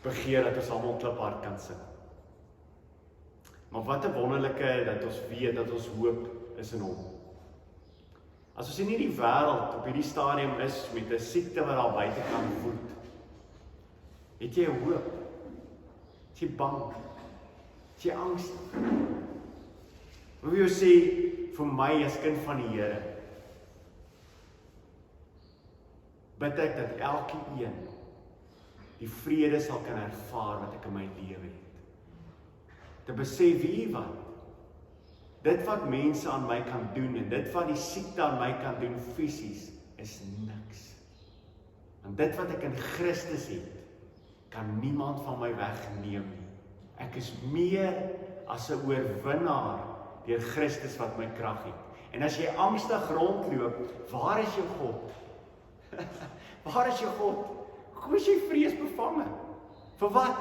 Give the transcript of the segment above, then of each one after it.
begeer dat ons almal kliphard kan sing. Maar wat 'n wonderlike dat ons weet dat ons hoop is in hom. As ons nie die wêreld op hierdie stadium is met 'n siekte wat daar buite kan voed, het jy hoop? Is jy bang? Is jy angstig? Wil jy sê, vir my as kind van die Here, bid ek dat elke een die vrede sal kan ervaar wat ek in my lewe het. Te besef, weet wat? Dit wat mense aan my kan doen en dit wat die siekte aan my kan doen fisies is niks. En dit wat ek in Christus het, kan niemand van my wegneem nie. Ek is meer as 'n oorwinnaar deur Christus wat my krag het. En as jy angstig rondloop, waar is jou God? Waar is jou God? Hoe is jy vreesbevange? Vir wat?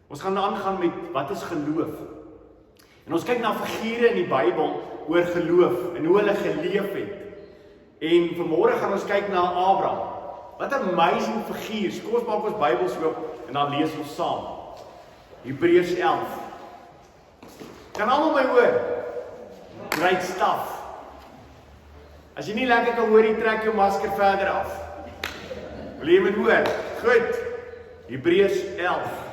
Ons gaan aangaan met wat is geloof. En ons kyk na figure in die Bybel oor geloof en hoe hulle geleef het. En vanmôre gaan ons kyk na Abraham. Wat 'n amazing figuur. Kom ons maak ons Bybels oop en dan lees ons saam. Hebreers 11. Kan almal my hoor? Great stuff. As jy nie lekker kan hoor, trek jou masker verder af. Wil jy my hoor? Goed. Hebreërs 11.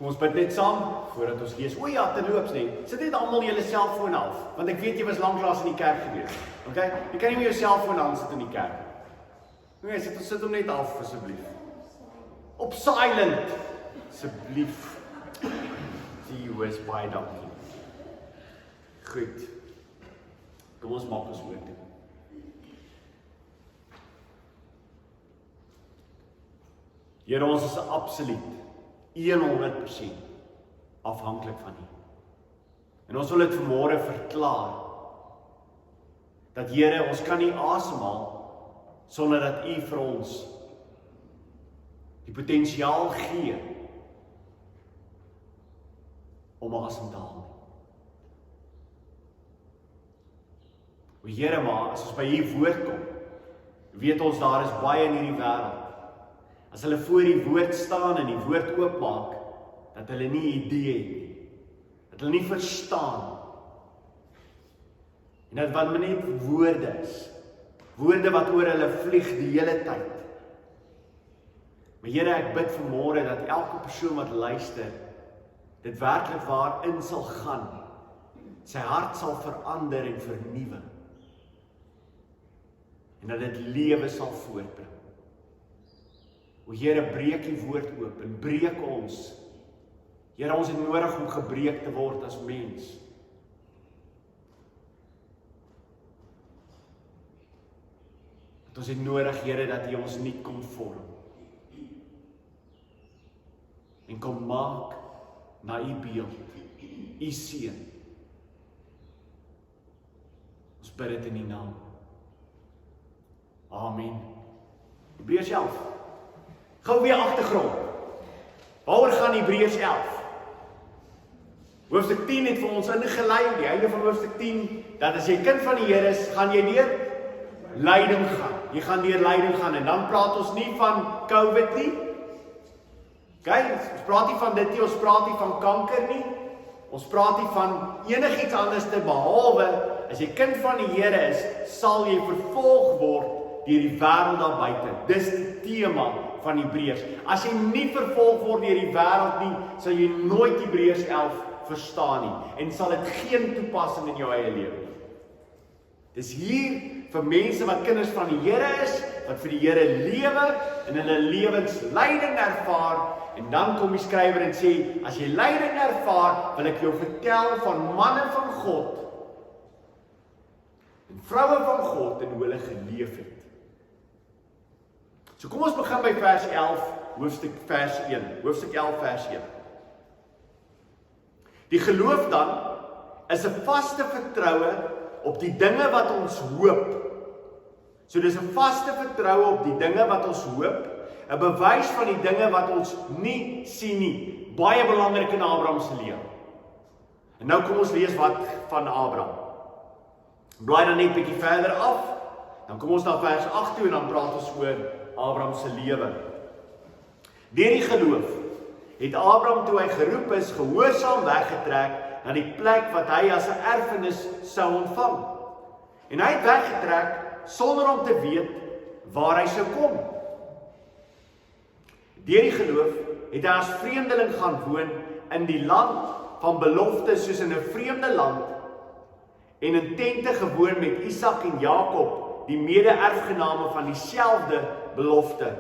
Kom ons bid net saam, voordat ons lees. O ja, terloops net, sit net almal julle selfoon af, want ek weet jy was lanklaas in die kerk gewees. Okay? Jy kan nie met jou selfoon aan sit in die kerk. Nee, sit hom net af, asseblief. Op silent, asseblief. Die is baie dankie. Goed. Kom ons maak ons oor toe. Here, ons is absoluut 100% afhanklik van U. En ons wil dit vanmôre verklaar, dat Here, ons kan nie asemhaal, sonder dat U vir ons die potensiaal gee, om asem te haal. O Here, maar as ons by U woord kom, weet ons daar is baie in hierdie wêreld, as hulle voor die woord staan en die woord oopmaak, dat hulle nie idee het nie, dat hulle nie verstaan, en dat wat net woorde is, woorde wat oor hulle vlieg die hele tyd. Maar Here, ek bid vanmôre dat elke persoon wat luister, dit werklik waar in sal gaan, sy hart sal verander en vernuwe, en dat dit lewe sal voortbring. O Here, breek die woord oop en breek ons. Here, ons het nodig om gebreek te word as mens. Want ons het nodig, Here, dat U ons nie kom vorm en kom maak na U beeld, U seun. Ons bid dit in U naam. Amen. Hebreërs 11. Gou weer agtergrond. Waaroor gaan Hebreërs 11? Hoofstuk 10 het vir ons ingelei, die einde van hoofstuk 10, dat as jy kind van die Here is, gaan jy deur lyding gaan. Jy gaan deur lyding gaan, en dan praat ons nie van COVID nie. Okay, ons praat nie van dit nie, ons praat nie van kanker nie. Ons praat nie van enigiets anders te behalwe, as jy kind van die Here is, sal jy vervolg word deur die wêreld daar buite. Dis die tema van Hebreërs. As jy nie vervolg word deur die wêreld nie, sal jy nooit Hebreërs 11 verstaan nie, en sal dit geen toepassing in jou eie lewe nie. Dis hier vir mense wat kinders van die Here is, wat vir die Here lewe, en hulle lewens lyding ervaar, en dan kom die skrywer en sê, as jy lyding ervaar, wil ek jou vertel van manne van God, en vroue van God, en hoe hulle geleef het. So kom ons begin by vers 11, hoofstuk 11 vers 1. Die geloof dan is 'n vaste vertroue op die dinge wat ons hoop. So dis 'n vaste vertroue op die dinge wat ons hoop, 'n bewys van die dinge wat ons nie sien nie. Baie belangrik in Abraham se lewe. En nou kom ons lees wat van Abraham. Blaai dan net bietjie verder af, dan kom ons na vers 8 toe en dan praat ons oor Abraham se lewe. Deur die geloof het Abraham toe hy geroep is, gehoorsaam weggetrek na die plek wat hy as 'n erfenis sou ontvang. En hy het weggetrek sonder om te weet waar hy sou kom. Deur die geloof het hy as vreemdeling gaan woon in die land van belofte, soos in 'n vreemde land, en in tente gewoon met Isak en Jakob, die mede-erfgename van dieselfde belofte.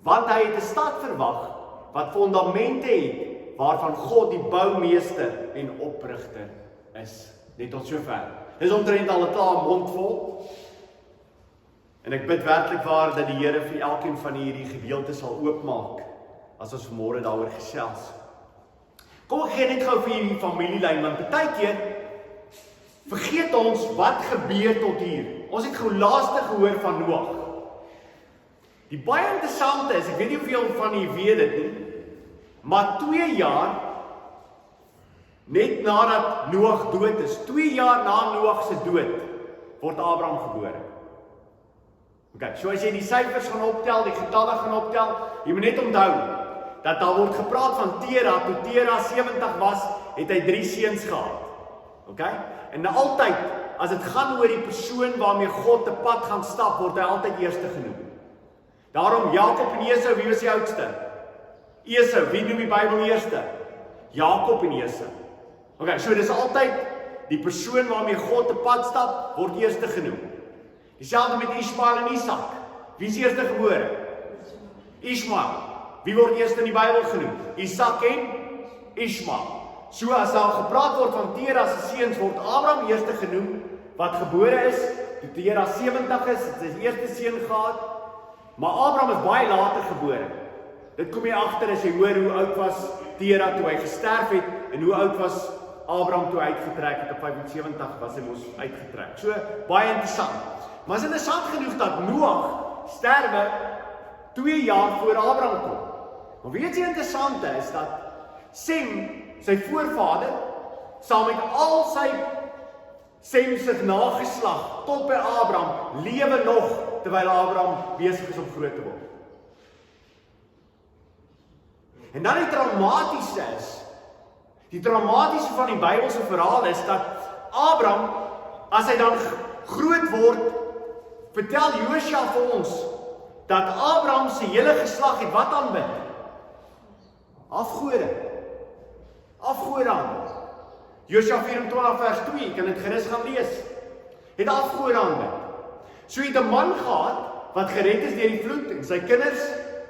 Want hy het 'n stad verwag wat fondamente het, waarvan God die boumeester en oprigter is. Net tot sover. Dis omtrent al 'n klaar mond vol. En ek bid werklik waar dat die Here vir elkeen van hierdie gedeeltes sal oopmaak as ons vanmôre daaroor gesels. Kom ek gee net gou vir hierdie familielyn, want baie keer vergeet ons wat gebeur tot hier. Ons het gou laaste gehoor van Noag. Die baie interessante is, ek weet nie hoeveel van u weet dit nie, maar 2 jaar net nadat Noag dood is, 2 jaar na Noag se dood, word Abraham gebore. Okay, so as jy die syfers gaan optel, die getalle gaan optel, jy moet net onthou, dat daar word gepraat van Tera, toe Tera 70 was, het hy 3 seuns gehad. Okay? En altyd, as dit gaan oor die persoon waarmee God te pad gaan stap, word hy altyd eerste genoem. Daarom, Jakob en Esau, wie was die oudste? Esau, wie noem die Bybel eerste? Jakob en Esau. Okay, so dis altyd die persoon waarmee God te pad stap, word eerste genoem. Dieselfde met Ismael en Isak. Wie is eerste gebore? Ismael. Wie word eerste in die Bybel genoem? Isak en Ismael. So as daar gepraat word van Tera se seuns, word Abraham eerste genoem, wat gebore is, toe Tera 70 is, het sy eerste seun gehad, maar Abraham is baie later gebore. Dit kom jy agter as jy hoor hoe oud was Tera toe hy gesterf het, en hoe oud was Abraham toe hy uitgetrek het, op 75 was hy mos uitgetrek. So, baie interessant. Maar is interessant genoeg dat Noag sterwe 2 jaar voor Abraham kom. Maar weet jy interessante is dat Sem, sy voorvader, saam met al sy Sem se nageslag tot by Abraham, lewe nog terwyl Abraham besig is om groot te word. En dan die dramatiese van die Bybelse verhaal is dat Abraham, as hy dan groot word, vertel Josua vir ons dat Abraham se hele geslag het wat aanbid? Afgode aanbid. Josua 24 vers 2, jy kan dit gerus gaan lees. Het afgode aanbid. So het 'n man gehad wat gered is deur die vloed en sy kinders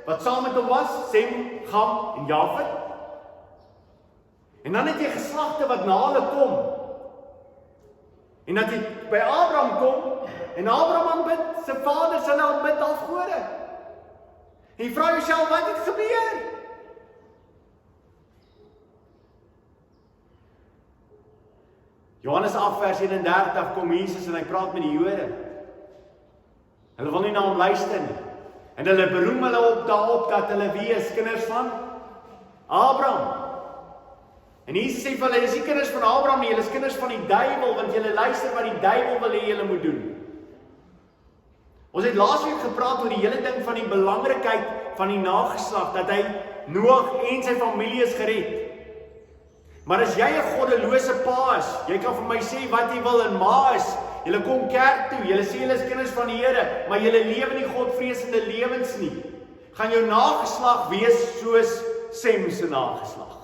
wat saam met hom was, Sem, Gam en Jafet. En dan het jy geslagte wat na hulle kom. En dat jy by Abraham kom en Abraham aanbid, sy vader sy aanbid afgode. En jy vra jouself, wat het gebeur? Johannes 8 vers 31 kom Jesus en hy praat met die Jode. Hulle wil nie na hom luister nie. En hulle beroem hulle op daarop dat hulle wie is kinders van Abraham. En Jesus sê vir hulle, is nie kinders van Abraham nie, julle is kinders van die duiwel, want julle luister wat die duiwel wil hê julle moet doen. Ons het laasweek gepraat oor die hele ding van die belangrikheid van die nageslag, dat hy Noag en sy familie is gered. Maar as jy 'n goddelose pa is, jy kan vir my sê wat jy wil en ma is, julle kom kerk toe, julle sê julle is kinders van die Here, maar julle lewe nie godvreesende lewens nie, gaan jou nageslag wees soos Sem se nageslag.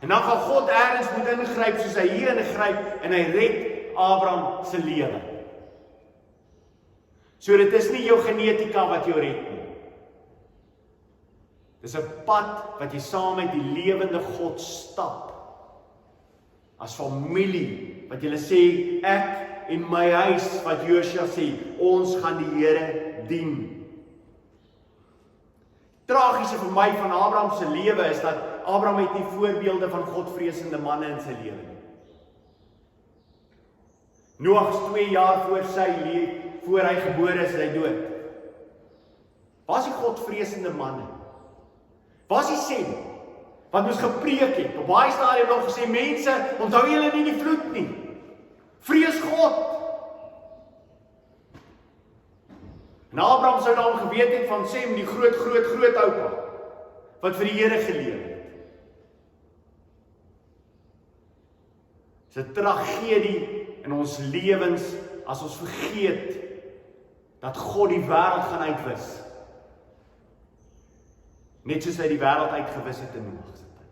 En dan gaan God ergens moet ingryp, soos hy hier ingryp, en hy red Abraham se lewe. So dit is nie jou genetika wat jou red nie. Dis 'n pad wat jy saam met die lewende God stap. As familie, wat julle sê, ek en my huis, wat Josua sê, ons gaan die Here dien. Tragiese vir my van Abraham se lewe is dat Abraham het nie voorbeelde van godvreesende manne in sy lewe nie. Noag 2 jaar voor hy gebore is hy dood. Waar is die godvreesende manne? Waar is die Sem? Wat moes gepreek het? Op baie stadium nog gesê, mense, onthou julle nie die vloed nie. Vrees God. En Abraham sou dan geweet het van Sem, die groot oupa, wat vir die Here geleef het. Dit is 'n tragedie in ons lewens as ons vergeet dat God die wêreld gaan uitwis. Net soos hy die wêreld uitgewis het in Noag se tyd.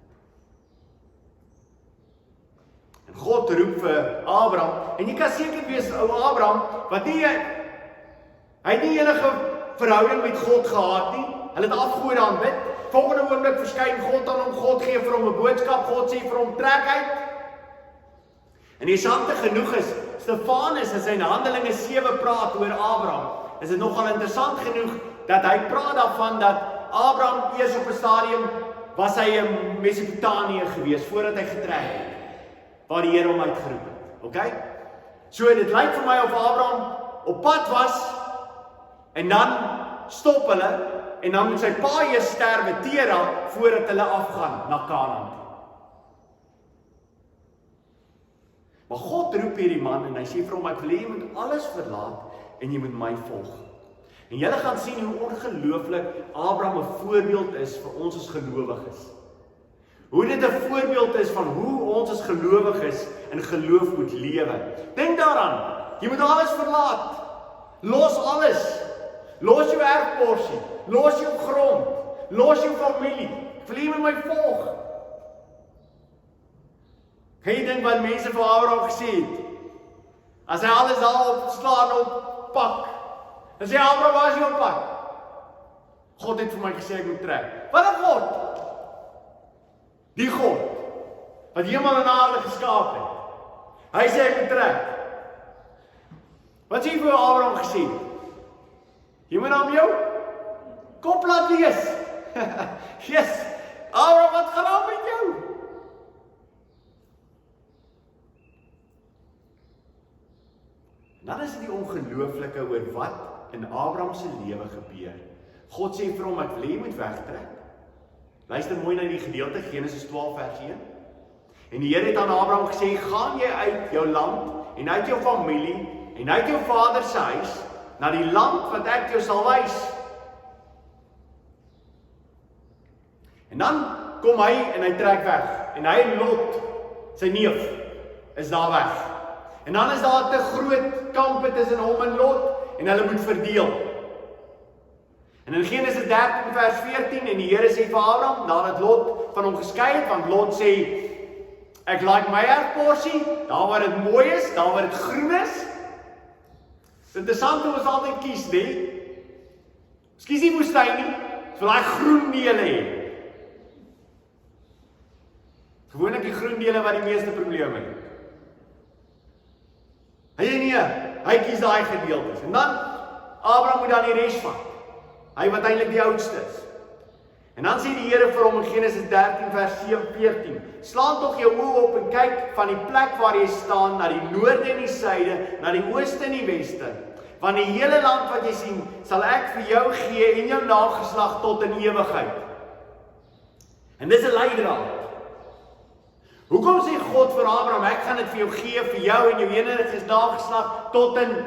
En God roep vir Abraham, en jy kan seker wees, ou Abraham, wat nie, hy het nie enige verhouding met God gehad nie, hulle het afgode aanbid, volgende oomblik verskyn God aan hom, God gee vir hom 'n boodskap, God sê vir hom, trek uit. En interessant genoeg is, Stefanus as hy in Handelinge 7 praat oor Abraham, is dit nogal interessant genoeg, dat hy praat daarvan dat Abraham eers op 'n stadium, was hy in Mesopotamië gewees, voordat hy getrek het, waar die Here hom uitgeroep het, okay? So dit lyk vir my of Abraham op pad was, en dan stop hulle, en dan moet sy pa eers sterwe, Tera, voordat hulle afgaan na Kanaan. Maar God roep hierdie man, en hy sê vir hom, ek wil hê jy moet alles verlaat, en jy moet my volg. En julle gaan sien hoe ongelooflik Abraham 'n voorbeeld is vir ons as gelowiges. Hoe dit 'n voorbeeld is van hoe ons as gelowiges in geloof moet lewe. Dink daaraan, jy moet alles verlaat. Los alles. Los jou erfporsie, los jou grond, los jou familie. Wil jy met my volg? Kan jy dink wat mense vir Abraham gesê het? As hy alles daar opslaan op pak, dan sê Abraham, waar is jou pad? God het vir my gesê ek moet trek. Wat 'n God? Die God wat hemel en aarde geskaap het. Hy sê ek moet trek. Wat sê hy vir Abraham gesê? Jy moet aan jou kop laat lees. Yes. Abraham, wat gaan aan met jou? Dan is dit die ongelooflike oor wat in Abraham se lewe gebeur. God sê vir hom, ek wil jy moet wegtrek. Luister mooi na die gedeelte, Genesis 12 vers 1. En die Here het aan Abraham gesê, gaan jy uit jou land, en uit jou familie, en uit jou vader se huis, na die land wat ek jou sal wys. En dan kom hy, en hy trek weg, en hy en Lot, sy neef, is daar weg. En dan is daar 'n groot kampe tussen hom en Lot, en hulle moet verdeel. En in Genesis 13 vers 14, en die Here sê vir Abraham, nadat Lot van hom geskei het, want Lot sê, ek like my erfporsie, daar waar dit mooi is, daar waar dit groen is. Dit is interessant hoe ons altyd kies, nee? Ons kies nie woestyn nie, ons wil daai groen dele hê. Gewoonlik die groen dele wat die meeste probleme het. Hy kies daai gedeeltes. En dan, Abraham moet dan die res vat. Hy wat eintlik die oudste is. En dan sê die Here vir hom in Genesis 13 vers 14, slaan tog jou oë op en kyk van die plek waar jy staan, na die noorde en die suide, na die ooste en die weste. Want die hele land wat jy sien, sal ek vir jou gee en jou nageslag tot in ewigheid. En dis 'n leidraad. Hoekom sê God vir Abraham, ek gaan dit vir jou gee, vir jou en jou enige nageslag tot in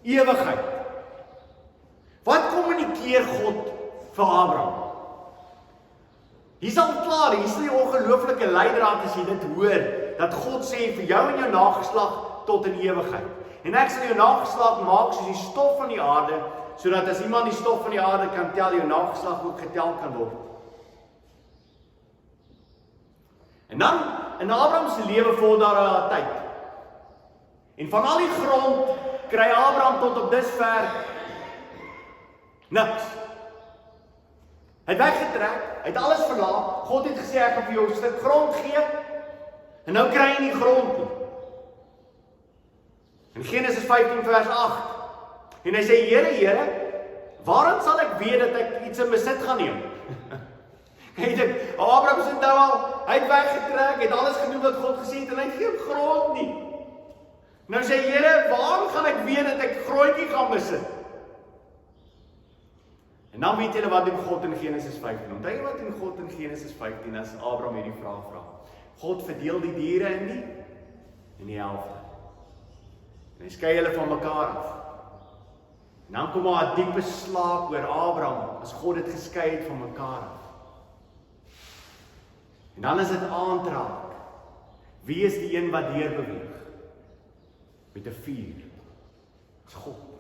ewigheid? Wat kommunikeer God vir Abraham? Hier is al klaar, hier is die ongelooflike leidraad as jy dit hoor, dat God sê vir jou en jou nageslag tot in ewigheid. En ek sal jou nageslag maak soos die stof van die aarde, sodat as iemand die stof van die aarde kan tel, jou nageslag ook getel kan word. En dan, in Abraham se lewe volg daar 'n tyd. En van al die grond kry Abraham tot op dusver niks. Hy het weggetrek, hy het alles verlaat. God het gesê ek gaan vir jou 'n stuk grond gee. En nou kry hy nie grond nie. In Genesis 15 vers 8. En hy sê, Here, waarom sal ek weet dat ek iets in besit gaan neem? Hy dink, Abraham sê nou al, hy het weggetrek, het alles gedoen wat God gesê het, en hy het geen grond nie. Nou sê Here, waar gaan ek weet dat ek grootjie gaan besit? En dan weet julle wat doen God in Genesis 15. Onthou jy wat doen God in Genesis 15 as Abraham hierdie vraag vra? God verdeel die diere in die helfte. En hy skei hulle van mekaar af. En dan kom daar 'n diepe slaap oor Abraham as God dit geskei het van mekaar af. En dan is dit aantraak. Wie is die een wat deurbeweeg? Met 'n vuur. Dis God.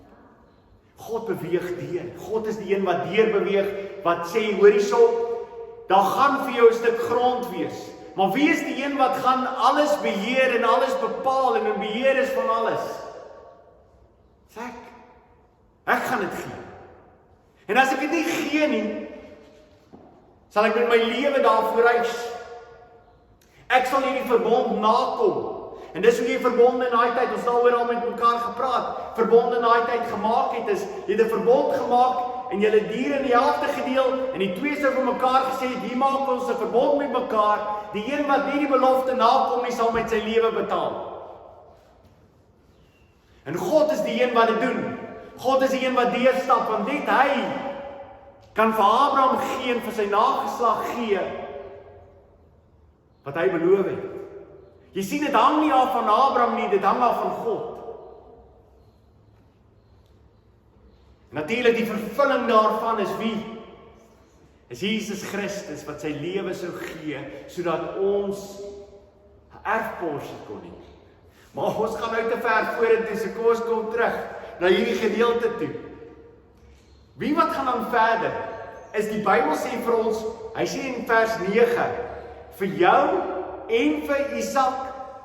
God beweeg deur. God is die een wat deurbeweeg, wat sê, hoor hierso, daar gaan vir jou 'n stuk grond wees. Maar wie is die een wat gaan alles beheer en alles bepaal en in beheer is van alles? Dis ek. Ek gaan dit gee. En as ek dit nie gee nie, sal ek met my lewe daarvoor eis. Ek sal hierdie verbond nakom. En dis hoe jy verbonde in daai tyd, ons het daaroor al met mekaar gepraat, verbonde in daai tyd gemaak het, is, jy het 'n verbond gemaak, en julle diere in die helfte gedeel, en die twee sou vir mekaar gesê, hier maak ons 'n verbond met mekaar, die een wat nie die belofte nakom nie, sal met sy lewe betaal. En God is die een wat dit doen. God is die een wat deurstap, want net hy kan vir Abraham gee en vir sy nageslag gee, wat hy beloof het. Jy sien, dit hang nie af van Abraham nie, dit hang af van God. Natuurlik, die vervulling daarvan is wie? Is Jesus Christus, wat sy lewe sou gee, sodat ons 'n erfporsie kon hê. Maar ons gaan nou te ver vorentoe, so kom ons kom terug na hierdie gedeelte toe. Wie wat gaan dan verder? Is die Bybel sê vir ons, hy sê in vers 9, vir jou en vir Isak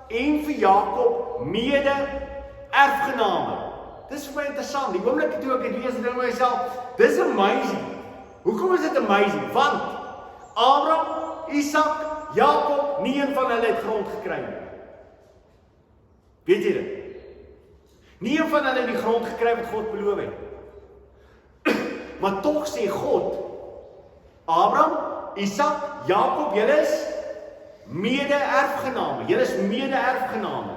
en vir Jakob mede-erfgename. Dis vir my interessant, die oomblik toe ek het lees, dink ek myself, dis amazing. Hoekom is dit amazing? Want Abraham, Isak, Jakob, nie een van hulle het grond gekry nie. Weet jy dit? Nie een van hulle het die grond gekry wat God beloof het. Maar tog sê God, Abraham, Isak, Jakob, julle is mede-erfgename. Julle is mede-erfgename.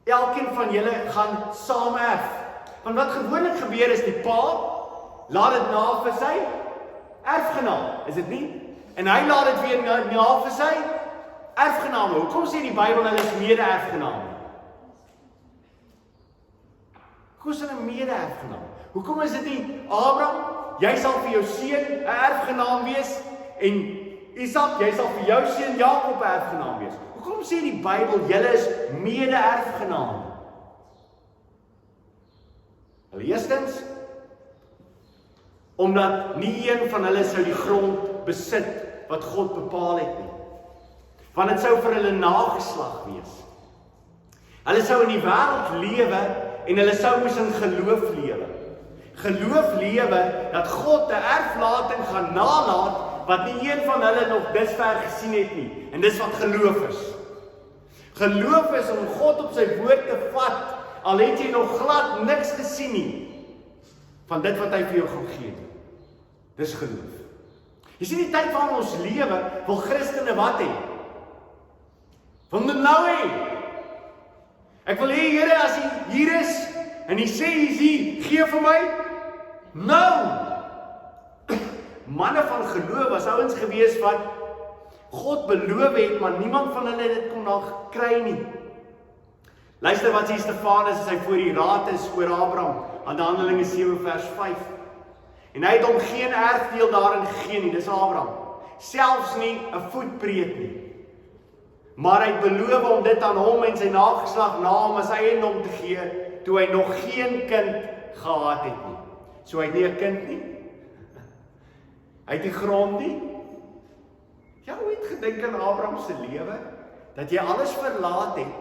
Elkeen van julle gaan saam erf. Want wat gewoonlik gebeur is, die pa laat dit na vir sy erfgenaam, is dit nie? En hy laat dit weer na vir sy erfgename. Hoekom sê die Bybel hulle is mede-erfgename? Hoekom is hulle mede-erfgename? Hoekom is dit nie, Abraham, jy sal vir jou seun 'n erfgenaam wees, en Isak, jy sal vir jou seun Jakob 'n erfgenaam wees? Hoekom sê die Bybel, julle is mede-erfgename? Eerstens, omdat nie een van hulle sou die grond besit wat God bepaal het nie. Want dit sou vir hulle nageslag wees. Hulle sou in die wêreld lewe en hulle sou moes in geloof lewe. Geloof lewe dat God 'n erflating gaan nalaat wat nie een van hulle nog dusver gesien het nie. En dis wat geloof is. Geloof is om God op sy woord te vat, al het jy nog glad niks gesien nie van dit wat hy vir jou gaan gee. Dis geloof. Jy sien die tyd waarin ons lewe, wil Christene wat hê? Wil dit nou hê? Ek wil hê, Here, as hy hier is, en hy sê, hy is hier, gee vir my, nou! Manne van geloof was ouens gewees wat God beloof het, maar niemand van hulle dit kon nog kry nie. Luister wat sê Stefanus as hy voor die raad is oor Abraham, aan Handelinge 7 vers 5. En hy het hom geen erfdeel daarin gegee nie, dis Abraham. Selfs nie 'n voetbreed nie. Maar hy het beloof om dit aan hom en sy nageslag na hom as eiendom te gee, toe hy nog geen kind gehad het nie. So hy het nie 'n kind nie. Hy het die grond nie. Jy het gedink aan Abraham se lewe, dat jy alles verlaat het,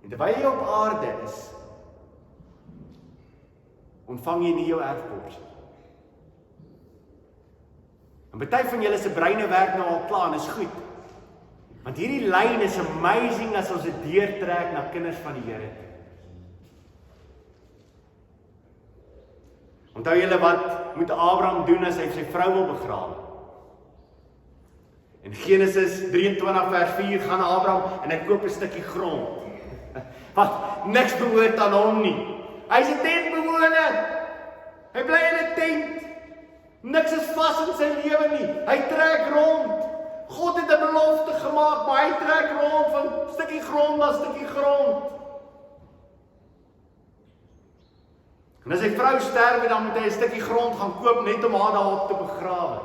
en terwyl jy op aarde is, ontvang jy nie jou erfporsie. En baie van julle se breine werk nou al klaar, en is goed. Want hierdie lyn is amazing as ons dit deurtrek na kinders van die Here. Onthou julle wat moet Abraham doen as hy sy vrou wil begrawe? In Genesis 23 vers 4 gaan Abraham en hy koop 'n stukkie grond. Wat niks behoort aan hom nie. Hy's 'n tentbewoner. Hy bly in 'n tent. Niks is vas in sy lewe nie. Hy trek rond. God het 'n belofte gemaak, maar hy trek rond van stukkie grond na stukkie grond. En as sy vrou sterwe, dan moet hy 'n stukkie grond gaan koop net om haar daarop te begrawe.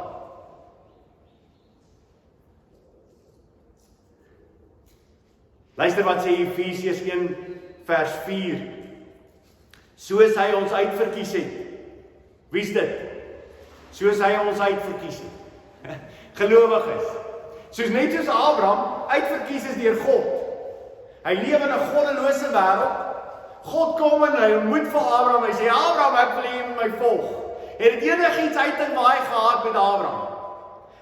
Luister wat sê Efesiërs 1 vers 4. Soos hy ons uitverkies het. Wie's dit? Soos hy ons uitverkies het. Gelowiges. Soos net soos Abraham uitverkies is deur God. Hy leef in 'n goddelose wêreld. God kom en hy ontmoet vir Abraham. Hy sê, Abraham, ek wil hê my volg. Het dit enigiets uit en waai gehad met Abraham?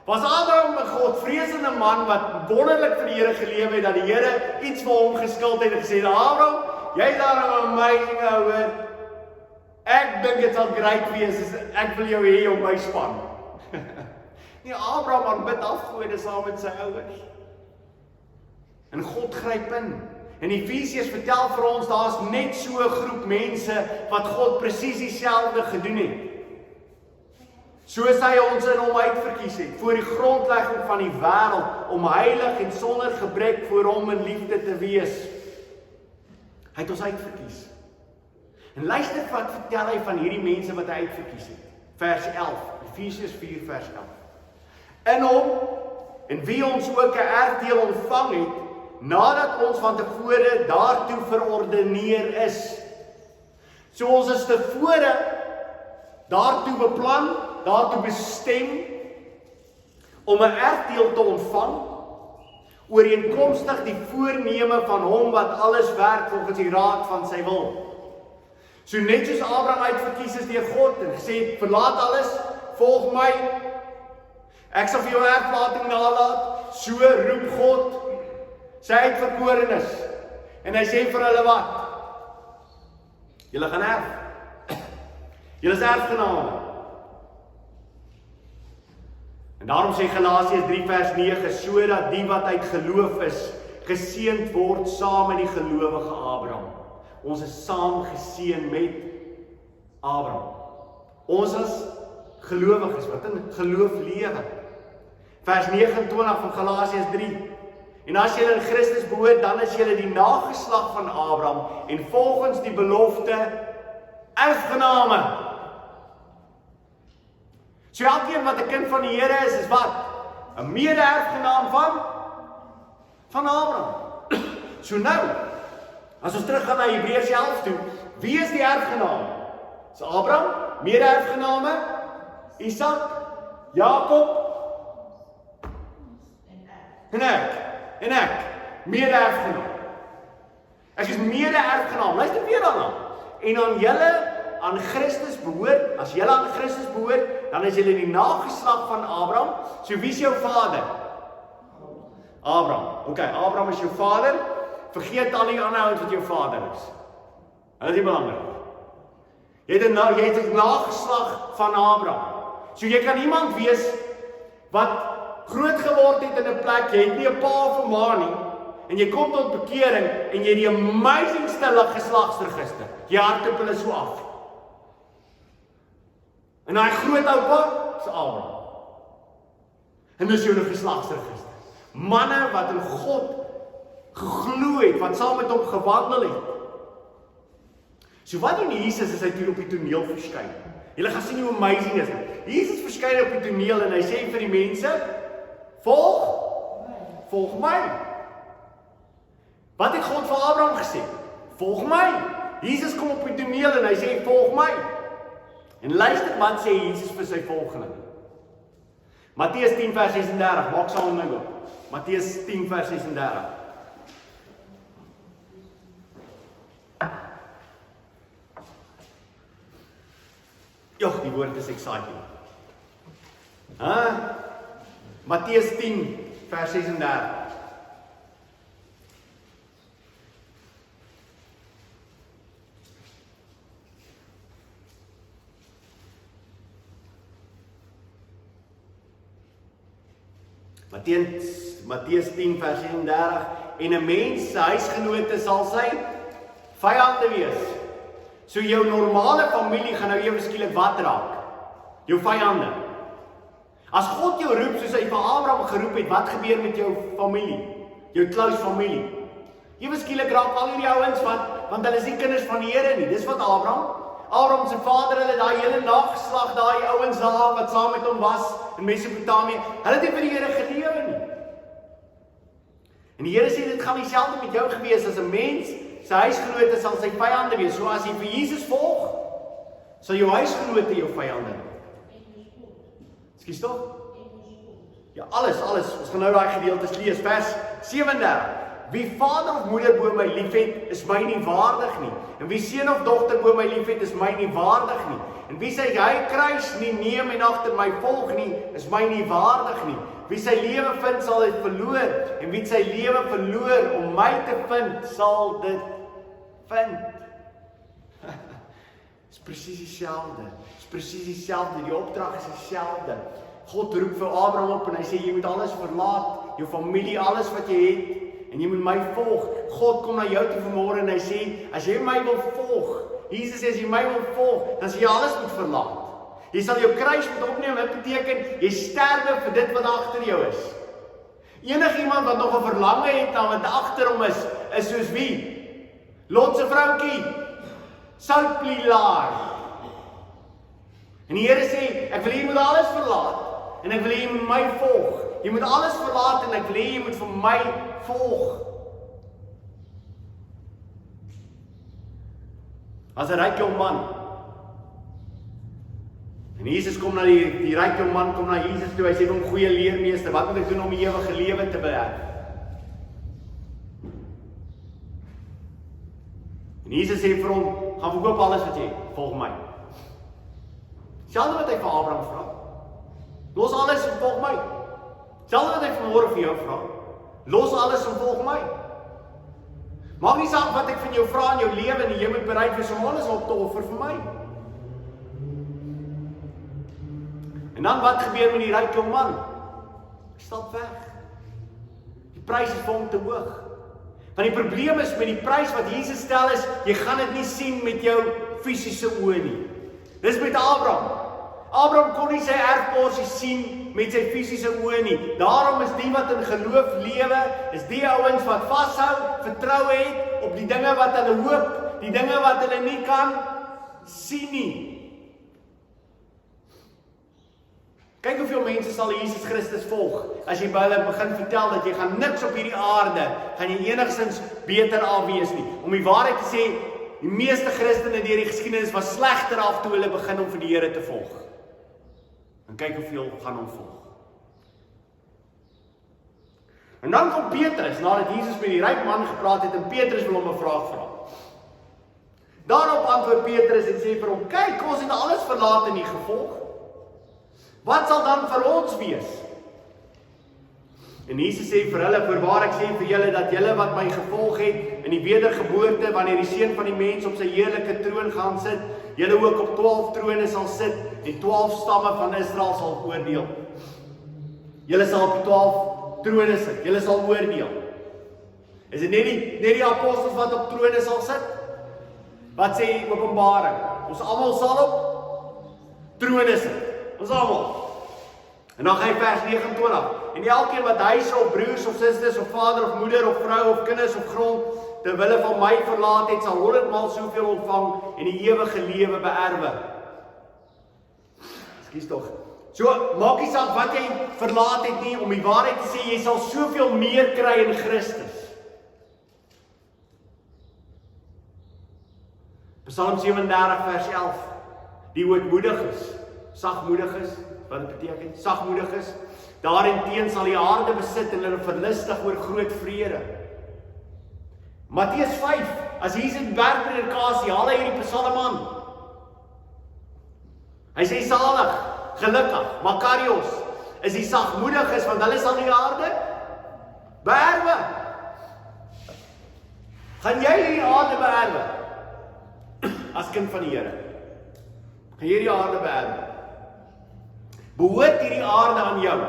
Was Abraham 'n godvreesende man wat wonderlik vir die Here geleef het, dat die Here iets vir hom geskuld het en gesê, Abraham, jy's daar 'n amazing ouer. Ek dink dit sal great wees, ek wil jou hê op my span. Nee, Abraham aanbid afgode saam met sy ouers. En God gryp in. En Efesiërs vertel vir ons, daar's net so 'n groep mense wat God presies dieselfde gedoen het. Soos hy ons in hom uitverkies het, voor die grondlegging van die wêreld, om heilig en sonder gebrek voor hom in liefde te wees. Hy het ons uitverkies. En luister wat vertel hy van hierdie mense wat hy uitverkies het. Vers 11, Efesiërs 4 vers 11. In hom, en wie ons ook 'n erfdeel ontvang het, nadat ons van tevore daartoe verordeneer is. So ons is tevore daartoe beplan, daartoe bestem, om 'n erfdeel te ontvang, ooreenkomstig die voorneme van hom wat alles werk volgens die raad van sy wil. So net soos Abraham uitverkies is deur God en gesê het, verlaat alles, volg my, ek sal vir jou erflating nalaat, so roep God sy uitverkorenes. En hy sê vir hulle wat? Julle gaan erf. Julle is erfgename. En daarom sê Galasiërs 3 vers 9, sodat die wat uit geloof is, geseënd word saam met die gelowige Abraham. Ons is saam geseën met Abraham. Ons is gelowiges wat in geloof lewe. Vers 29 van Galasiërs 3. En as julle in Christus behoort, dan is julle die nageslag van Abraham en volgens die belofte erfgename. So elkeen wat 'n kind van die Here is wat? 'n mede-erfgenaam van Abraham. So nou, as ons teruggaan na Hebreers 11 toe, wie is die erfgenaam? Dis Abraham, mede-erfgename, Isak, Jakob en ek, mede-erfgenaam. Ek is mede-erfgenaam. Luister weer daarna. En aan julle aan Christus behoort, as julle aan Christus behoort, dan is julle die nageslag van Abraham. So wie is jou vader? Abraham. Okay, Abraham is jou vader. Vergeet al die ander ouens wat jou vader is. Hulle is nie belangrik. Jy het 'n nageslag van Abraham. So jy kan iemand wees wat groot geword het in 'n plek, jy het nie 'n pa of 'n ma nie, en jy kom tot bekering en jy die amazingste geslagsregister. Jy hardloop hulle so af. En daai grootoupa is Abraham. En dis jou geslagsregister. Manne wat in God geglo het, wat saam met hom gewandel het. So wat doen Jesus as hy hier op die toneel verskyn? Julle gaan sien hoe amazing is dit. Jesus verskyn op die toneel en hy sê vir die mense, volg my. Wat het God vir Abraham gesê? Volg my. Jesus kom op die toneel en hy sê, volg my. En luister wat sê Jesus vir sy volgelinge. Matteus 10 vers 36, maak saam met my oop. Matteus 10 vers 36. Jogg, die woord is exciting. Matteus 10 vers 36. Matteus 10 vers 31, en 'n mens se huisgenote sal sy vyande wees. So jou normale familie gaan nou ewe skielik wat raak? Jou vyande. As God jou roep soos hy vir Abraham geroep het, wat gebeur met jou familie? Jou close familie. Ewe skielik raak al hierdie ouens want hulle is nie kinders van die Here nie. Dis wat Abraham se vader, hulle daai hele nageslag, daai ouens daar wat saam met hom was in Mesopotamië, hulle het nie vir die Here gelewe nie. En die Here sê dit gaan dieselfde met jou gewees as 'n mens, sy huisgenote sal sy vyande wees. So as jy vir Jesus volg, sal jou huisgenote jou vyande wees. Ekskuus tog? Ja, alles. Ons gaan nou daai gedeeltes lees, vers 37. Wie vader of moeder bo my liefhet, is my nie waardig nie. En wie seun of dogter bo my liefhet, is my nie waardig nie. En wie sy kruis nie neem en agter my volg nie, is my nie waardig nie. Wie sy lewe vind, sal dit verloor. En wie sy lewe verloor om my te vind, sal dit vind. Dis presies dieselfde. Die opdrag is dieselfde. God roep vir Abraham op en hy sê jy moet alles verlaat, jou familie, alles wat jy het. En jy moet my volg. God kom na jou toe vanmôre en hy sê, as jy my wil volg, Jesus sê, as jy my wil volg, dan sal jy alles moet verlaat. Jy sal jou kruis moet opneem, dit beteken, jy sterwe vir dit wat agter jou is. Enigiemand wat nog 'n verlange het na wat agter hom is soos wie? Lot se vroutjie, soutpilaar. En die Here sê, ek wil jy moet alles verlaat, en ek wil jy moet my volg. Jy moet alles verlaat en ek wil jy moet vir my volg. As 'n ryk jong man. En Jesus kom na die ryk jong man kom na Jesus toe. Hy sê hom, goeie leermeester, wat moet ek doen om die ewige lewe te beerf? En Jesus sê vir hom, gaan verkoop alles wat jy het, volg my. Selfs wat hy vir Abraham vra. Los alles en volg my. Selfs wat hy vanmôre vir jou vra. Los alles en volg my. Maak nie saak wat ek van jou vra in jou lewe nie, jy moet bereid wees om alles op te offer vir my. En dan wat gebeur met die ryk jong man? Hy stap weg. Die prys is vir hom te hoog. Want die probleem is met die prys wat Jesus stel is, jy gaan dit nie sien met jou fisiese oë nie. Dis met Abraham. Abraham kon nie sy erfporsie sien met sy fisiese oë nie. Daarom is die wat in geloof lewe, is die ouens wat vashou, vertroue het op die dinge wat hulle hoop, die dinge wat hulle nie kan sien nie. Kyk hoeveel mense sal Jesus Christus volg, as jy by hulle begin vertel dat jy gaan niks op hierdie aarde, gaan jy enigstens beter af wees nie. Om die waarheid te sê, die meeste Christene deur die geskiedenis was slegter af toe hulle begin om vir die Here te volg. En kyk hoeveel gaan hom volg. En dan kom Petrus, nadat Jesus met die ryk man gepraat het, en Petrus wil hom 'n vraag vra. Daarop antwoord Petrus en sê vir hom, kyk, ons het alles verlaat en U gevolg. Wat sal dan vir ons wees? En Jesus sê vir hulle, voorwaar ek sê vir julle, dat julle wat my gevolg het, in die wedergeboorte, wanneer die Seun van die mens op sy heerlike troon gaan sit, julle ook op 12 trone sal sit, en 12 stamme van Israel sal oordeel. Julle sal op 12 trone sit, julle sal oordeel. Is dit net die apostels wat op trone sal sit? Wat sê Openbaring? Ons almal sal op trone sit. Ons almal. En dan gaan hy vers 29. En elkeen wat huise of broers of susters of vader of moeder of vrou of kinders of grond ter wille van my verlaat het, sal 100 maal soveel ontvang en die ewige lewe beerwe. Ekskuus tog. So, maak nie saak wat jy verlaat het nie, om die waarheid te sê, jy sal soveel meer kry in Christus. Psalm 37 vers 11. Die ootmoedig is, sagmoedig is, wat dit beteken, sagmoedig is, daarenteen sal die aarde besit en hulle verlustig oor groot vrede. Matteus 5, as Jesus in bergpredikasie, haal hy hierdie psalm aan. Hy sê salig, gelukkig, makarios, is die sagmoedig is, want hulle sal die aarde beerwe. Gaan jy die aarde beerwe? As kind van die Here. Gaan jy die aarde beerwe? Behoort hierdie aarde aan jou?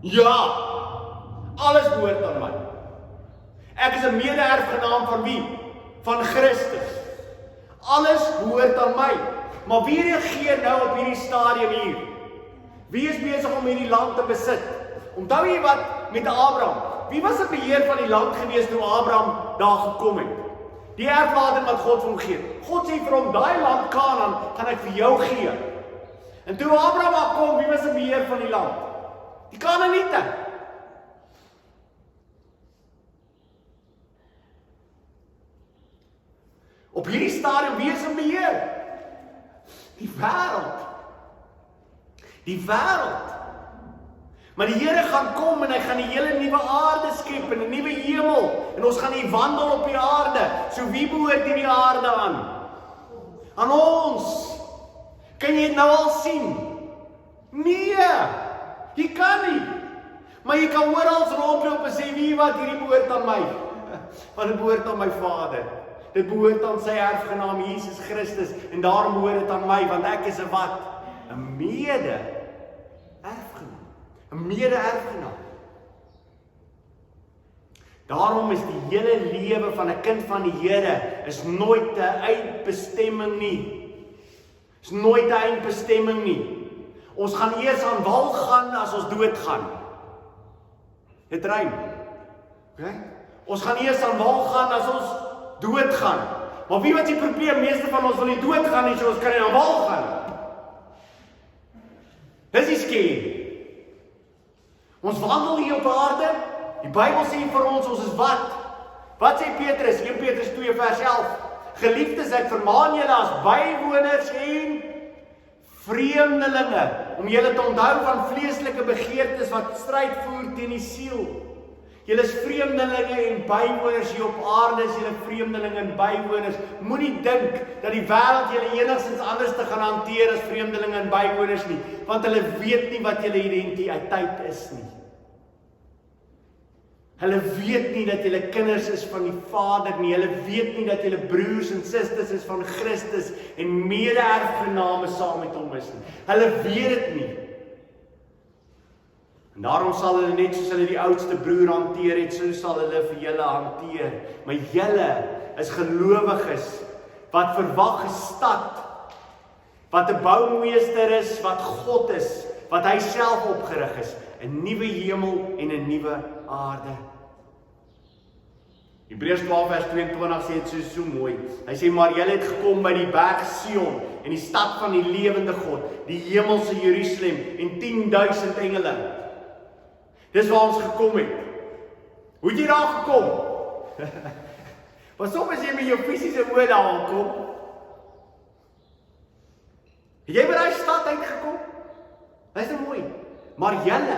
Ja, alles behoort aan my. Ek is 'n mede-erfgenaam van wie? Van Christus. Alles behoort aan my. Maar wie reageer nou op hierdie stadium hier? Wie is besig om hierdie land te besit? Onthou jy wat met Abraham? Wie was 'n beheer van die land gewees toe Abraham daar gekom het? Die erflading wat God vir hom gee. God sê vir hom, daai land Kanaan gaan ek vir jou gee. En toe Abraham daar kom, wie was 'n beheer van die land? Die Kanaaniete. Op hierdie stadium, wie is in beheer? Die wêreld. Die wêreld. Maar die Here gaan kom en hy gaan die hele nuwe aarde skep en 'n nuwe hemel. En ons gaan hier wandel op die aarde. So wie behoort hierdie aarde aan? Aan ons. Kan jy dit nou al sien? Nee. Jy kan nie. Maar jy kan oral rondloop en sê, wie wat, hierdie behoort aan my. Want dit behoort aan my Vader. Dit behoort aan sy erfgenaam Jesus Christus. En daarom behoort dit aan my, want ek is 'n wat? 'n mede-erfgenaam. 'n mede-erfgenaam. Daarom is die hele lewe van 'n kind van die Here is nooit 'n eindbestemming nie. Is nooit 'n eindbestemming nie. Ons gaan eers aan wal gaan as ons doodgaan. Dit rym. Okay? Ons gaan eers aan wal gaan as ons doodgaan. Maar wie wat die probleem? Meeste van ons wil nie doodgaan nie, so ons kan nie aan wal gaan. Dis die skeer. Ons wandel hier op aarde. Die Bybel sê vir ons is wat? Wat sê Petrus? 1 Petrus 2 vers 11. Geliefdes, ek vermaan julle as bywoners en vreemdelinge om julle te onthou van vleeslike begeertes wat stryd voer teen die siel. Julle is vreemdelinge en bywoners hier op aarde, is julle vreemdelinge en bywoners. Moenie dink dat die wêreld julle enigstens anders te gaan hanteer as vreemdelinge en bywoners nie, want hulle weet nie wat julle identiteit is nie. Hulle weet nie dat julle kinders is van die Vader nie. Hulle weet nie dat julle broers en susters is van Christus en mede-erfgename saam met hom is nie. Hulle weet dit nie. En daarom sal hulle net soos hulle die oudste broer hanteer het, so sal hulle vir julle hanteer. Maar julle is gelowiges wat verwag 'n stad, wat 'n boumeester is, wat God is, wat hy self opgerig is, 'n nuwe hemel en 'n nuwe aarde. Hebreers 12 vers 22 sê dit so mooi. Hy sê, maar julle het gekom by die berg Sion en die stad van die lewende God, die hemelse Jerusalem en 10.000 engele. Dis waar ons gekom het. Hoe het jy daar gekom? Pas op as jy met jou fisiese oë daar kom. Het jy by daai stad uitgekom? Dis nou mooi. Maar julle,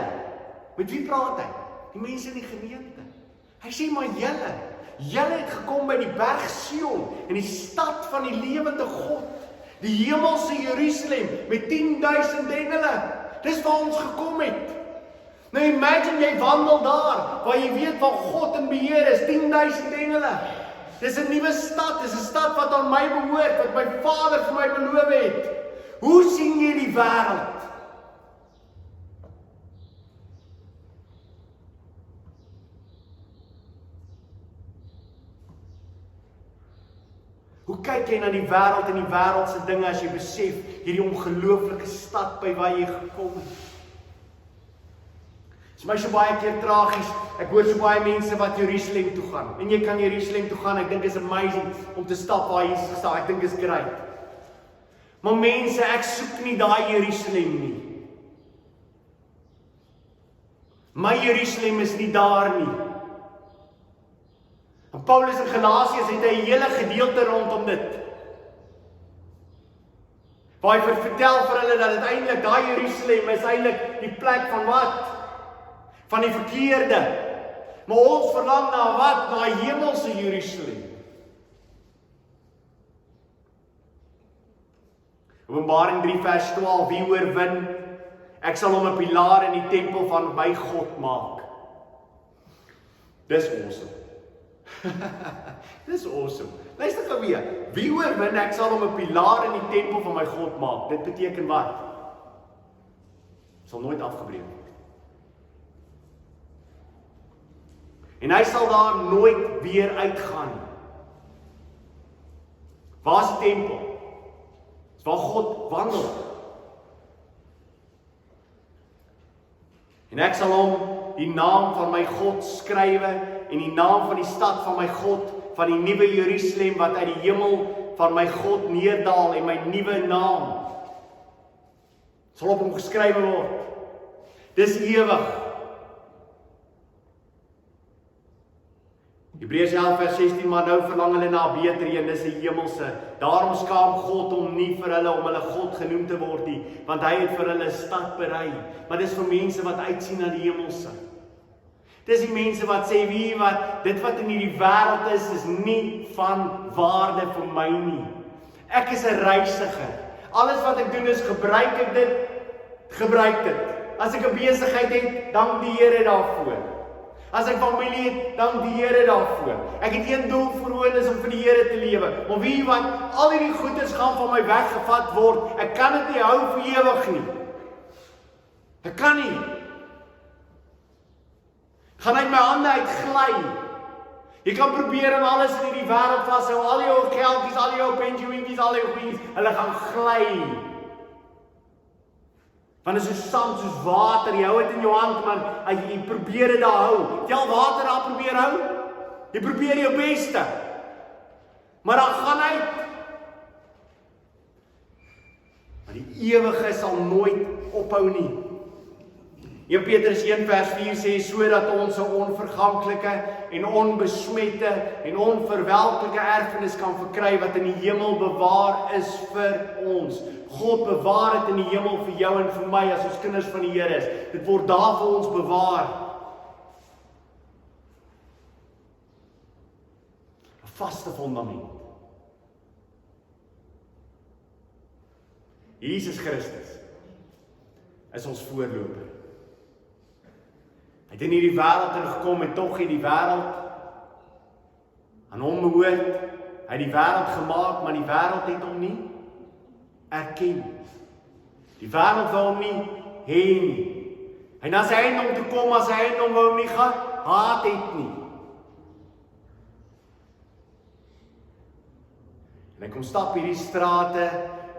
met wie praat hy? Die mense in die gemeente. Hy sê, maar julle het gekom by die berg Sion en die stad van die lewende God, die hemelse Jerusalem met 10.000 engele. Dis waar ons gekom het. Nou imagine jy wandel daar, waar jy weet waar God in beheer is, 10.000 engele. Dis 'n nuwe stad, dis 'n stad wat aan my behoort, wat my Vader vir my beloof het. Hoe sien jy die wêreld? Hoe kyk jy na die wêreld en die wêreldse dinge as jy besef hierdie ongelooflike stad by waar jy gekom het? Dit is my so baie keer tragies. Ek hoor so baie mense wat Jerusalem toe gaan. En jy kan Jerusalem toe gaan. Ek dink is amazing om te stap waar Jesus gestaan. Ek dink is great. Maar mense, ek soek nie daai Jerusalem nie. My Jerusalem is nie daar nie. En Paulus in Galasiërs het 'n hele gedeelte rondom dit. Waar hy vertel vir hulle dat uiteindelik daai Jerusalem is eintlik die plek van wat? Van die verkeerde. Maar ons verlang na wat? Na die hemelse Jerusalem. Openbaring 3 vers 12, wie oorwin? Ek sal hom 'n pilaar in die tempel van my God maak. Dis awesome. Dis awesome. Luister gou weer. Wie oorwin? Ek sal hom 'n pilaar in die tempel van my God maak. Dit beteken wat? Sal nooit afgebreek word. En hy sal daar nooit weer uitgaan nie. Waar is die tempel? Dis waar God wandel. En ek sal hom die naam van my God skrywe en die naam van die stad van my God, van die nuwe Jerusalem wat uit die hemel van my God neerdaal en my nuwe naam sal op hom geskrywe word. Dis ewig. Hebreers 11 vers 16, maar nou verlang hulle na 'n beter een, dis 'n hemelse. Daarom skaam God hom nie vir hulle om hulle God genoem te word nie, want hy het vir hulle 'n stad berei. Maar dis vir mense wat uitsien na die hemelse. Dis die mense wat sê, wie wat, dit wat in hierdie wêreld is nie van waarde vir my nie. Ek is 'n reisiger. Alles wat ek doen is gebruik ek dit. As ek 'n besigheid het, dank die Here daarvoor. As ek familie het, dank die Here daarvoor. Ek het een doel voor oë, is om vir die Here te lewe. Maar wie wat, al hierdie goedes gaan van my weggevat word. Ek kan dit nie hou vir ewig nie. Ek kan nie. Gaan uit my hande uit gly. Jy kan probeer om alles in hierdie wêreld vashou, al jou geldjies, al jou pensioentjies, al jou goedies, hulle gaan gly. Want dit is so sand, soos water, jy hou dit in jou hand, maar jy probeer dit daar hou. Jy al water daar probeer hou? Jy probeer jou beste. Maar dan gaan uit. Maar die ewige sal nooit ophou nie. 1 Petrus 1 vers 4 sê, sodat ons 'n onverganklike en onbesmette en onverwelklike erfenis kan verkry wat in die hemel bewaar is vir ons. God bewaar dit in die hemel vir jou en vir my as ons kinders van die Here is. Dit word daar vir ons bewaar. 'n Vaste fundament. Jesus Christus is ons voorloper. Hy het in hierdie wêreld ingekom en tog het die wêreld aan hom behoort. Hy het die wêreld gemaak, maar die wêreld het hom nie erken. Die wêreld wou hom nie hê nie. Hy na sy eindom toe kom, as sy eindom wou hom nie gehaat het nie. En hy kom stap hierdie strate,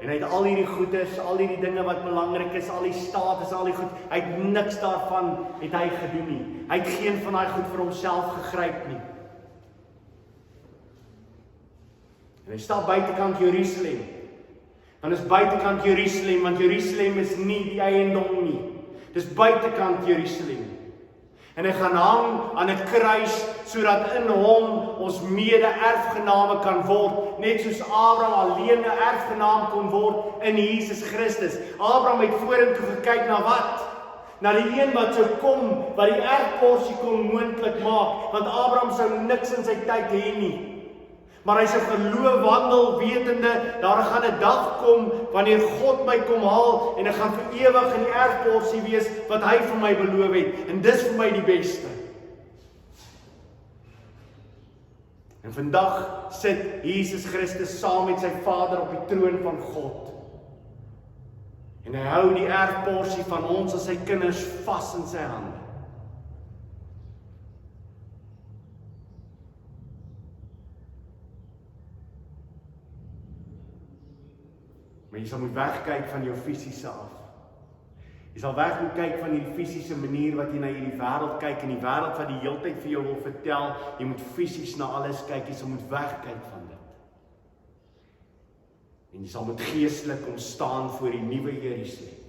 en hy het al hierdie goedes, al hierdie dinge wat belangrik is, al die status, al die goed, hy het niks daarvan het hy gedoen nie. Hy het geen van daai goed vir homself gegryp nie. En hy stap buitekant Jerusalem. Dan is buitekant Jerusalem, want Jerusalem is nie die eiendom nie. Dis buitekant Jerusalem. En hy gaan hang aan 'n kruis, sodat in hom ons mede-erfgename kan word, net soos Abraham alleen 'n erfgenaam kon word in Jesus Christus. Abraham het vorentoe gekyk na wat? Na die een wat sou kom, wat die erfporsie kon moontlik maak, want Abraham sou niks in sy tyd hê nie. Maar hy sou geloof wandel, wetende, daar gaan 'n dag kom, wanneer God my kom haal, en ek gaan vir ewig in die erfporsie wees, wat hy vir my beloof het, en dis vir my die beste. En vandag sit Jesus Christus saam met sy Vader op die troon van God. En hy hou die erfporsie van ons as sy kinders vas in sy hande. Maar jy sal moet wegkyk van jou fisiese af. Jy sal weg moet kyk van die fisiese manier wat jy na hierdie wêreld kyk, en die wêreld wat die heeltyd vir jou wil vertel, jy moet fisies na alles kyk, jy sal moet wegkyk van dit. En jy sal moet geestelik kom staan voor die nuwe Jerusalem,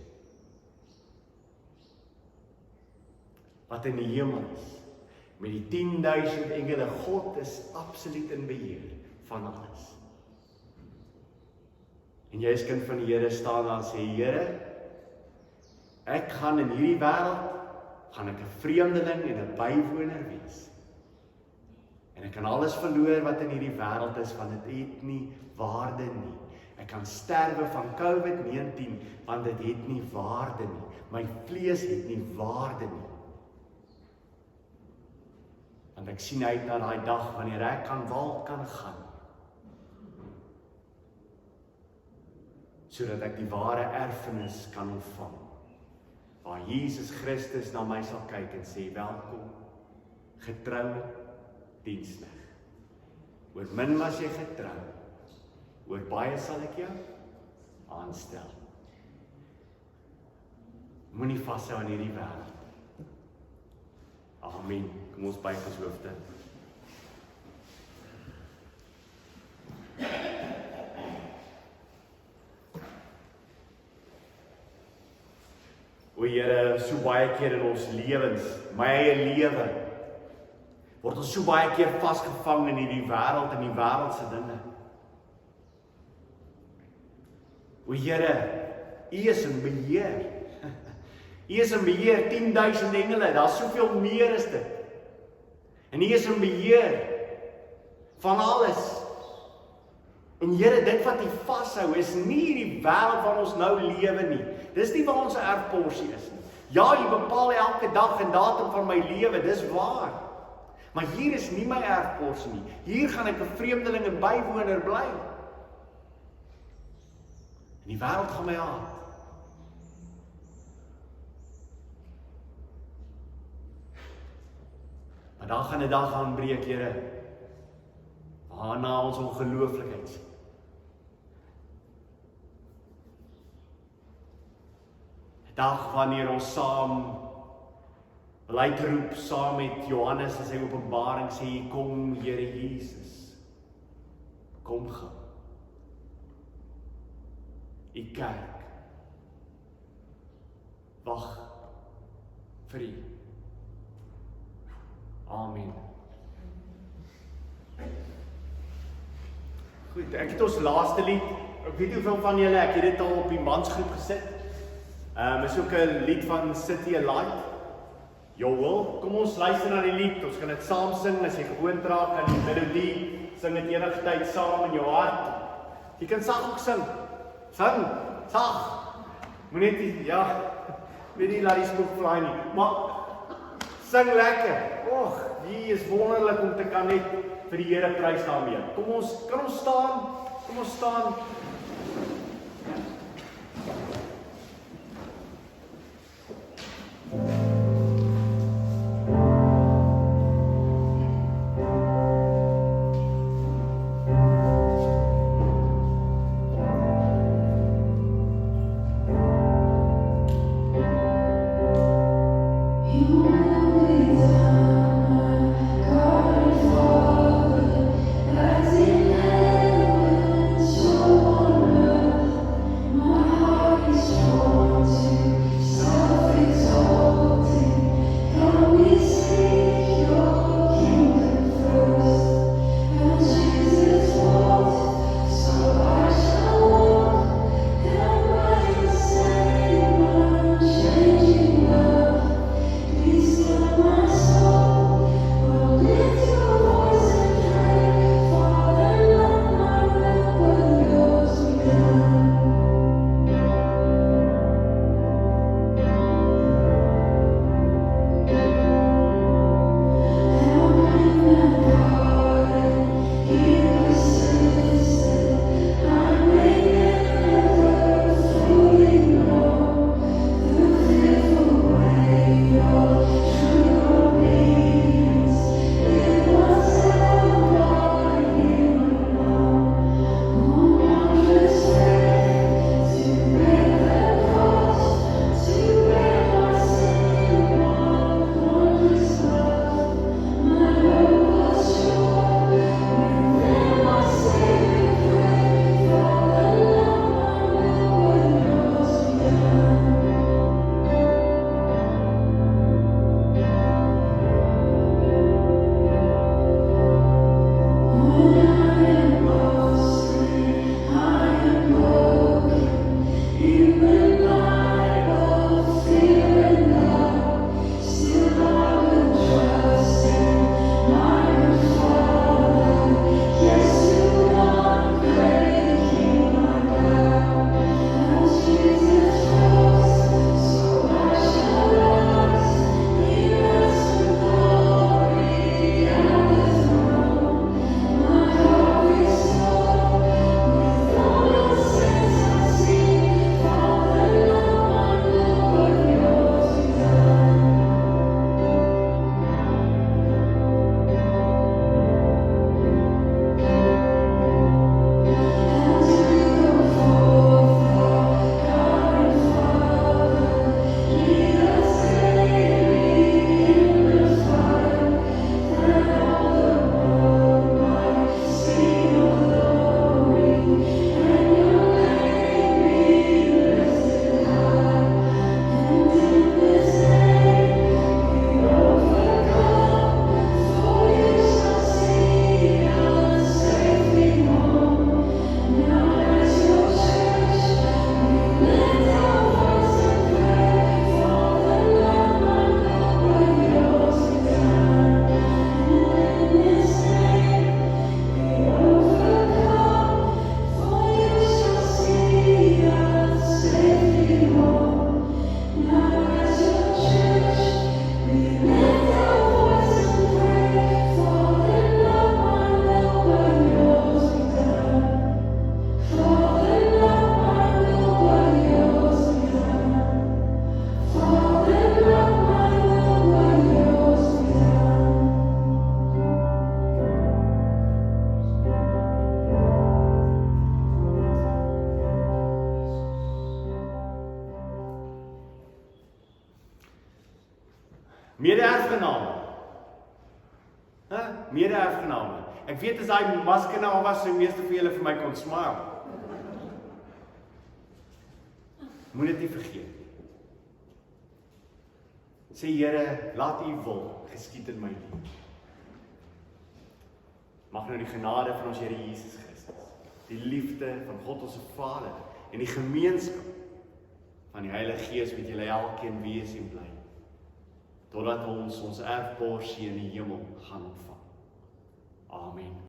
wat in die hemel is, met die 10.000 engele. God is absoluut in beheer van alles. En jy as kind van die Here staan daar en sê, Here, ek gaan in hierdie wêreld, gaan ek 'n vreemdeling en 'n bywoner wees. En ek kan alles verloor wat in hierdie wêreld is, want dit het nie waarde nie. Ek kan sterwe van COVID-19, want dit het nie waarde nie. My vlees het nie waarde nie. Want ek sien uit na daai dag, wanneer ek kan gaan, sodat ek die ware erfenis kan ontvang, waar Jesus Christus na my sal kyk en sê, welkom, getrou diensknegt. Oor min was jy getrou, oor baie sal ek jou aanstel. Moenie vashou aan hierdie wêreld. Amen. Kom ons buig ons hoofde. O Here, so baie keer in ons lewens, my eie lewe, word ons so baie keer vasgevang in hierdie wêreld en die wêreldse dinge. O Here, U is in beheer. U is in beheer, 10.000 engele, daar is soveel meer is dit. En U is in beheer van alles. En Here, dit wat U vashou is nie die wêreld waar ons nou lewe nie. Dis nie waar ons erfporsie is nie. Ja, U bepaal elke dag en datum van my lewe, dis waar. Maar hier is nie my erfporsie nie. Hier gaan ek 'n vreemdeling en bywoner bly. En die wêreld gaan my haat. Maar dan gaan 'n dag aanbreek, Here, waarna ons ongelooflikheid sien. 'n Dag wanneer ons saam luid roep, saam met Johannes in sy openbaring sê, kom Here Jesus, kom gou. U kerk wag vir U. Amen. Goed, ek het ons laaste lied, ek weet nie hoeveel van julle, ek het dit al op die mansgroep gesit. Is ook 'n lied van City Alight. Jawel, kom ons luister na die lied, ons gaan dit saam sing, as jy gewoond raak aan die melodie, sing dit enige tyd saam in jou hart. Jy kan sag ook sing. Sing, sag. Moenie net, ja, weet nie laat die spook fly nie, maar sing lekker. Och, die is wonderlik om te kan net vir die Here prys daarmee. Kan ons staan? Kom ons staan. Please Mede-erfgename. Mede-erfgename. Ek weet as hy masker nou al was, sou meeste van julle vir my kon smile. Moet dit nie vergeet nie. Sê Here, laat U wil geskied in my lewe. Mag nou die genade van ons Here Jesus Christus, die liefde van God ons Vader en die gemeenskap van die Heilige Gees met julle elkeen wees en bly, totdat ons erfporsie in die hemel gaan ontvang.